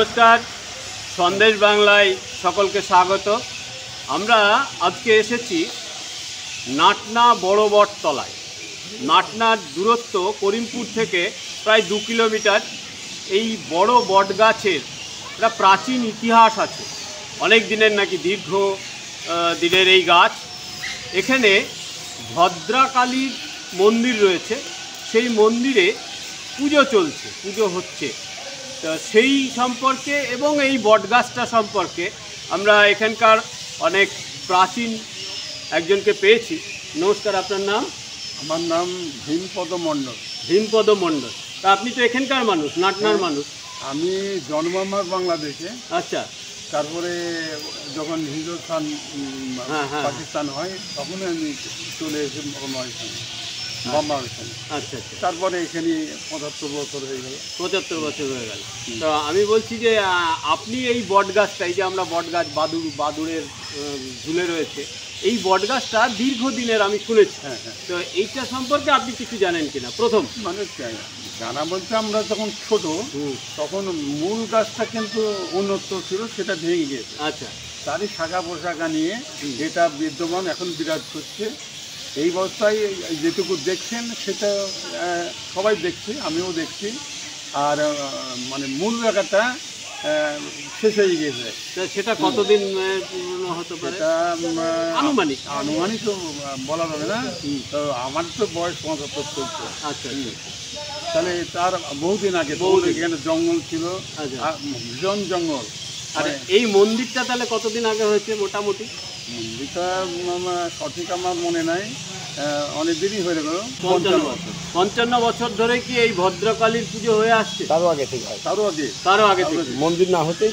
নমস্কার, সন্দেশ বাংলায় সকলকে স্বাগত। আমরা আজকে এসেছি নাটনা বড় বটতলায়। নাটনার দূরত্ব করিমপুর থেকে প্রায় 2 কিলোমিটার। এই বড় বট গাছের একটা প্রাচীন ইতিহাস আছে, অনেক দিনের নাকি দীর্ঘ দিনের এই গাছ। এখানে ভদ্রাকালীর মন্দির রয়েছে, সেই মন্দিরে পুজো হচ্ছে। তো সেই সম্পর্কে এবং এই বটগাছটা সম্পর্কে আমরা এখানকার অনেক প্রাচীন একজনকে পেয়েছি। নমস্কার, আপনার নাম? আমার নাম ভীমপদ মণ্ডল। ভীমপদ মণ্ডল। তা আপনি তো এখানকার মানুষ, নাটনার মানুষ? আমি জন্ম আমার বাংলাদেশে। আচ্ছা। তারপরে যখন হিন্দুস্তান পাকিস্তান হয় তখন আমি চলে এসে বাম্বা এখানে। আচ্ছা আচ্ছা। তারপরে এখানে 75 বছর হয়ে গেল। 75 বছর হয়ে গেল। তো আমি বলছি যে আপনি এই বটগাছটা, এই যে আমরা বটগাছ বাদুড়ের ঝুলে রয়েছে, এই বটগাছটা দীর্ঘদিনের আমি শুনেছি। তো এইটা সম্পর্কে আপনি কিছু জানেন কিনা? প্রথম মানে জানা বলতে আমরা যখন ছোট তখন মূল গাছটা কিন্তু উন্নত ছিল, সেটা ভেঙে গিয়েছে। আচ্ছা। তারই শাখা পোশাখা নিয়ে এটা বিদ্যমান এখন বিরাজ করছে। এই অবস্থায় যেটুকু দেখছেন সেটা সবাই দেখছে, আমিও দেখছি। আর মানে মূল জায়গাটা শেষ হয়ে গিয়েছে। সেটা কতদিন হতে পারে? আনুমানিক তো বলা যাবে না। তো আমার তো বয়স 75 চলছে। আচ্ছা। তাহলে তার বহুদিন আগে এখানে জঙ্গল ছিল, ভীষণ জঙ্গল। আর এই মন্দিরটা তাহলে কতদিন আগে হয়েছে মোটামুটি? মন্দিরটা সঠিক আমার মনে নাই, অনেক দিনই হয়ে গেল। 55 বছর ধরে কি এই ভদ্রকালীর পুজো হয়ে আসছে? তারও আগে থেকে। মন্দির না হতে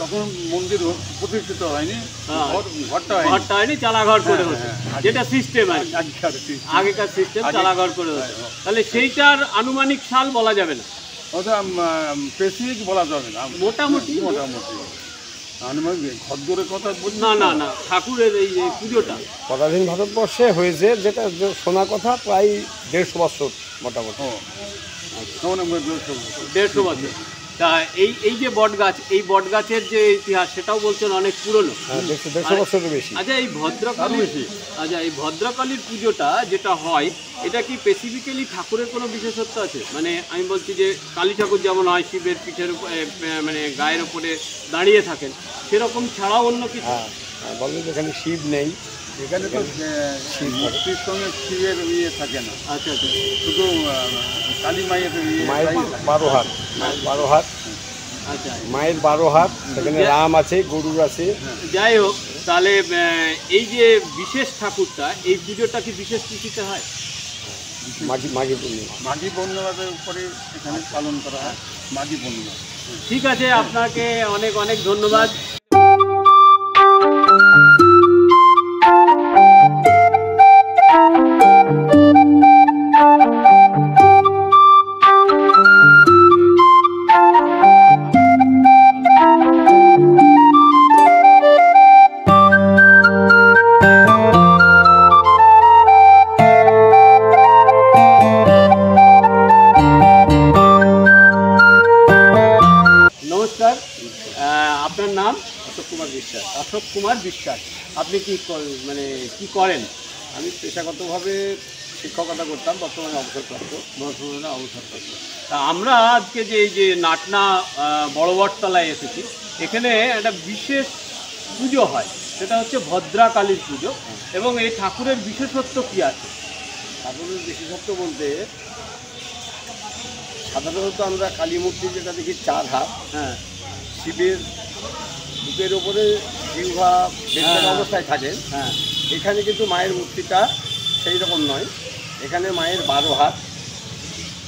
তখন মন্দির প্রতিষ্ঠিত হয়নি, ঘরটা হয়নি, চালাঘর করে হচ্ছে, যেটা সিস্টেম আর আগেকার সিস্টেম, চালাঘর করে হচ্ছে। তাহলে সেইটার আনুমানিক সাল বলা যাবে না, ওটা স্পেসিফিক বলা যাবে না, মোটামুটি ঘরদোরের কথা বলছি। না ঠাকুরের এই পুজোটা স্বাধীন ভারতবর্ষে হয়েছে, যেটা শোনা কথা প্রায় 150 বছর মোটামুটি। 150 বছর। তা এই যে বটগাছ, এই বটগাছের যে ইতিহাস সেটাও বলছেন অনেক পুরনো। 150 বছরের বেশি। আচ্ছা, এই ভদ্রকালীর পুজোটা যেটা হয়, এটা কি স্পেসিফিক্যালি ঠাকুরের কোনো বিশেষত্ব আছে? মানে আমি বলছি যে কালী ঠাকুর যেমন হয় শিবের পিঠের মানে গায়ের উপরে দাঁড়িয়ে থাকেন, সেরকম ছাড়াও অন্য কিছু? বলেন এখানে শিব নেই, এখানে তো মূর্তির সঙ্গে শিবের থাকে না। আচ্ছা আচ্ছা। শুধু কালী মায়ের 12 হাত। আচ্ছা, মায়ের 12 হাত, সেখানে রাম আছে, গরু আছে। যাই হোক, তাহলে এই যে বিশেষ ঠাকুরটা, এই পুজোটা কি বিশেষ তিথিতে হয়? মাঘী পূর্ণিমার উপরে এখানে পালন করা হয়, মাঘী পূর্ণিমা। ঠিক আছে, আপনাকে অনেক অনেক ধন্যবাদ। নমস্কার, আপনার নাম? অশোক কুমার বিশ্বাস। অশোক কুমার বিশ্বাস। আপনি কি করেন? আমি পেশাগতভাবে শিক্ষকতা করতাম, বর্তমানে অবসরপ্রাপ্ত। তা আমরা আজকে যে এই যে নাটনা বড় বটতলায় এসেছি, এখানে একটা বিশেষ পুজো হয়, সেটা হচ্ছে ভদ্রাকালীর পুজো। এবং এই ঠাকুরের বিশেষত্ব কি আছে? ঠাকুরের বিশেষত্ব বলতে সাধারণত আমরা কালী মূর্তি যেটা দেখি 4 হাত, শিবের বুকের ওপরে জিহ্বা অবস্থায় থাকেন। এখানে কিন্তু মায়ের মূর্তিটা সেই রকম নয়, এখানে মায়ের 12 হাত।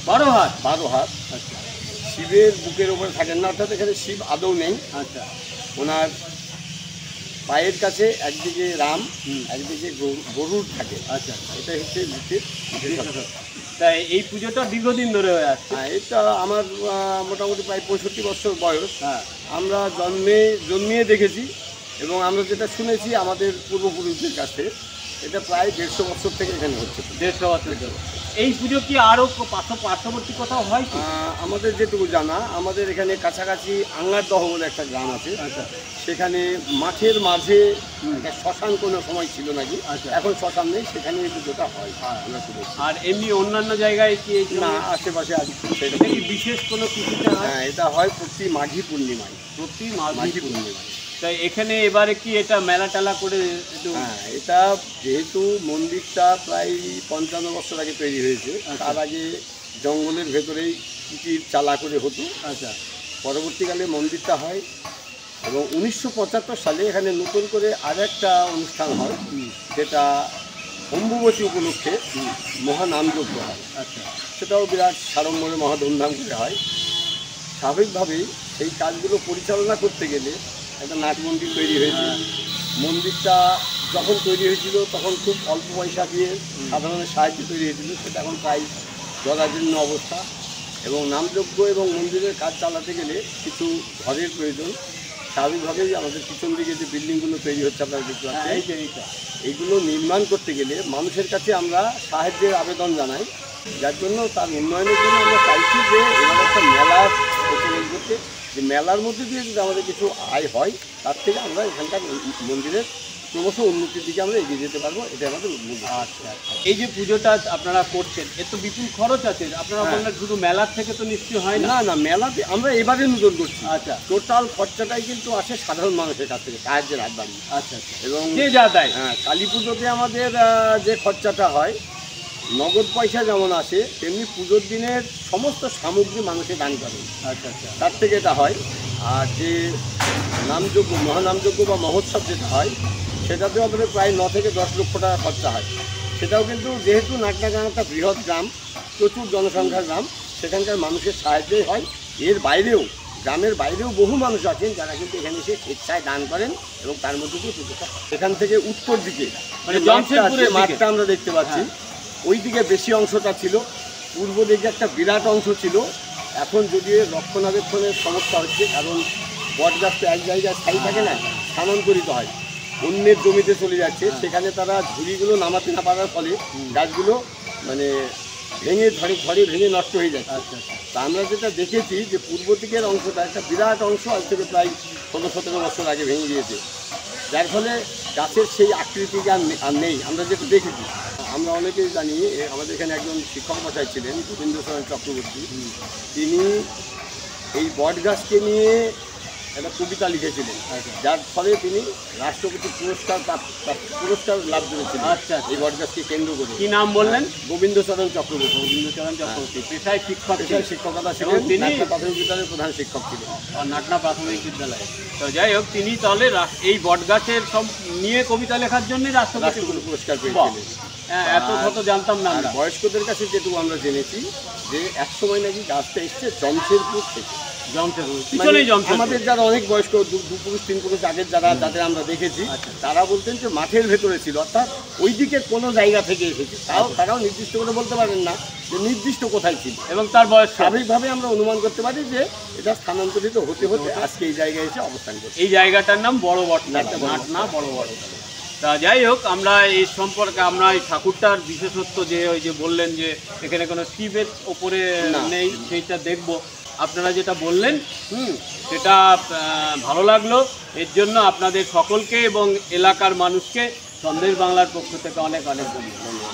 12 হাত। আচ্ছা। শিবের বুকের ওপরে থাকেন না, অর্থাৎ এখানে শিব আদৌ নেই। আচ্ছা। ওনার পায়ের কাছে একদিকে রাম, একদিকে গরুর থাকে। আচ্ছা, এটাই হচ্ছে মূর্তির বিশেষত্ব। তাই এই পুজোটা দীর্ঘদিন ধরে হয়ে আসছে। এটা আমার মোটামুটি প্রায় 65 বছর বয়স। আমরা জন্মিয়ে দেখেছি, এবং আমরা যেটা শুনেছি আমাদের পূর্বপুরুষদের কাছে, এটা প্রায় 150 বছর থেকে এখানে হচ্ছে। 150 বছর ধরে। এই পুজো কি আরও পার্শ্ববর্তী কোথাও হয় কি? আমাদের যেটুকু জানা, আমাদের এখানে কাছাকাছি আঙ্গারদহ বলে একটা গ্রাম আছে। আচ্ছা সেখানে মাঠের মাঝে একটা শ্মশান কোনো সময় ছিল নাকি, আচ্ছা। এখন শ্মশান নেই, সেখানে এই পুজোটা হয় আমরা শুনেছি। আর এমনি অন্যান্য জায়গায় কি এই না, আশেপাশে আজ এটা কি বিশেষ কোনো কিছুতে হয়? হ্যাঁ, এটা হয় প্রতি মাঘী পূর্ণিমায়। প্রতি মাঘী পূর্ণিমায়। তাই এখানে এবারে কি এটা মেলা টেলা করে একটু হ্যাঁ, এটা যেহেতু মন্দিরটা প্রায় 55 বছর আগে তৈরি হয়েছে, তার আগে জঙ্গলের ভেতরেই কুটির চালা করে হতো। আচ্ছা পরবর্তীকালে মন্দিরটা হয় এবং 1975 সালে এখানে নতুন করে আরেকটা অনুষ্ঠান হয়, যেটা অম্বুবাচী উপলক্ষে মহানামযজ্ঞ হয়। আচ্ছা সেটাও বিরাট সাড়ম্বরে মহা ধুমধাম করে হয়। স্বাভাবিকভাবেই সেই কাজগুলো পরিচালনা করতে গেলে একটা নাট মন্দির তৈরি হয়েছে। মন্দিরটা যখন তৈরি হয়েছিল তখন খুব অল্প পয়সা দিয়ে সাধারণের সাহায্যে তৈরি হয়েছিল, সেটা এখন প্রায় জরাজীর্ণ অবস্থা। এবং নামযজ্ঞ এবং মন্দিরের কাজ চালাতে গেলে কিছু ঘরের প্রয়োজন। স্বাভাবিকভাবেই আমাদের পিছন দিকে যে বিল্ডিংগুলো তৈরি হচ্ছে আপনারা দেখতে পাচ্ছেন, এইগুলো নির্মাণ করতে গেলে মানুষের কাছে আমরা সাহায্যের আবেদন জানাই, যার জন্য তার উন্নয়নের জন্য আমরা চাইছি যে এবার একটা মেলার প্রচলন করতে, যে মেলার মধ্যে দিয়ে যদি আমাদের কিছু আয় হয়, তার থেকে আমরা এখানকার মন্দিরের ক্রমশ উন্নতির দিকে আমরা এগিয়ে যেতে পারবো, এটা আমাদের উদ্যোগ। আচ্ছা আচ্ছা। এই যে পুজোটা আপনারা করছেন, এর তো বিপুল খরচ আছে। আপনারা বললেন শুধু মেলার থেকে তো নিশ্চয়ই হয় না? না না, মেলাতে আমরা এবারে নতুন করছি। আচ্ছা টোটাল খরচাটাই কিন্তু আসে সাধারণ মানুষের কাছ থেকে, সাহায্যের হাত বাড়িয়ে। আচ্ছা আচ্ছা। এবং যে যা দেয়। হ্যাঁ, কালী পুজোতে আমাদের যে খরচাটা হয়, নগদ পয়সা যেমন আসে, তেমনি পুজোর দিনের সমস্ত সামগ্রী মানুষে দান করে। আচ্ছা আচ্ছা। তার থেকে এটা হয়। আর যে নামযজ্ঞ, মহানামযজ্ঞ বা মহোৎসব যেটা হয়, সেটাতেও আমাদের প্রায় 9 থেকে 10 লক্ষ টাকা খরচা হয়। সেটাও কিন্তু যেহেতু নাটনা গ্রাম একটা বৃহৎ গ্রাম, প্রচুর জনসংখ্যার গ্রাম, সেখানকার মানুষের সাহায্যেই হয়। এর বাইরেও, গ্রামের বাইরেও বহু মানুষ আছেন যারা কিন্তু এখানে এসে স্বেচ্ছায় দান করেন এবং তার মধ্যে দিয়ে পুজোটা হয়। এখান থেকে উত্তর দিকে মানে যে জমশেদপুরের মাঠটা আমরা দেখতে পাচ্ছি, ওই দিকে বেশি অংশটা ছিল, পূর্ব দিকে একটা বিরাট অংশ ছিল। এখন যদিও এর রক্ষণাবেক্ষণের সমস্যা হচ্ছে, কারণ বট গাছ তো এক জায়গায় স্থায়ী থাকে না, স্থানান্তরিত হয়, অন্যের জমিতে চলে যাচ্ছে। সেখানে তারা ঝুড়িগুলো নামাতে না পারার ফলে গাছগুলো মানে ঝড়ে ভেঙে নষ্ট হয়ে যাচ্ছে। আচ্ছা আচ্ছা। তা আমরা যেটা দেখেছি যে পূর্ব দিকের অংশটা একটা বিরাট অংশ আজ থেকে প্রায় 16-17 বছর আগে ভেঙে গিয়েছে, যার ফলে গাছের সেই আকৃতি আর নেই আমরা যেটা দেখেছি। আমরা অনেকেই জানি, আমাদের এখানে একজন শিক্ষক মশাই ছিলেন গোবিন্দচরণ চক্রবর্তী, তিনি এই বট গাছকে নিয়ে একটা কবিতা লিখেছিলেন, যার ফলে তিনি রাষ্ট্রপতি পুরস্কার লাভ করেছিলেন। আচ্ছা। এই বট গাছকে কেন্দ্র করে। কি নাম বললেন? গোবিন্দচরণ চক্রবর্তী। গোবিন্দচরণ চক্রবর্তী পেশায় শিক্ষক, পেশায় শিক্ষকতা ছিলেন, এবং তিনি নাটনা প্রাথমিক বিদ্যালয়ের প্রধান শিক্ষক ছিলেন। নাটনা প্রাথমিক বিদ্যালয়ে। তো যাই হোক, তিনি তাহলে এই বটগাছের সব নিয়ে কবিতা লেখার জন্যই রাষ্ট্রপতি পুরস্কার পেয়েছিলেন। হ্যাঁ, এত শত জানতাম না আমরা। বয়স্কদের কাছে যেটুকু আমরা জেনেছি যে একসময় নাকি গাছটা এসছে জমশেদপুর থেকে। পিছনেই জমশেদপুর। আমাদের যারা অনেক বয়স্ক 2 পুরুষ 3 পুরুষ আগের যাদের আমরা দেখেছি, তারা বলতেন যে মাঠের ভেতরে ছিল, অর্থাৎ ওই দিকের কোনো জায়গা থেকে এসেছে। তারাও নির্দিষ্ট করে বলতে পারেন না যে নির্দিষ্ট কোথায় ছিল, এবং তার বয়স স্বাভাবিকভাবে আমরা অনুমান করতে পারি যে এটা স্থানান্তরিত হতে হতে আজকে এই জায়গায় এসে অবস্থান করছে। এই জায়গাটার নাম বড় বটতলা, নাটনা বড় বটতলা। তা যাই হোক, আমরা এই সম্পর্কে আমরা এই ঠাকুরটার বিশেষত্ব যে ওই যে বললেন যে এখানে কোনো শিবের ওপরে নেই, সেইটা দেখব। আপনারা যেটা বললেন সেটা ভালো লাগলো। এর জন্য আপনাদের সকলকে এবং এলাকার মানুষকে সন্দেশ বাংলার পক্ষ থেকে অনেক অনেক ধন্যবাদ।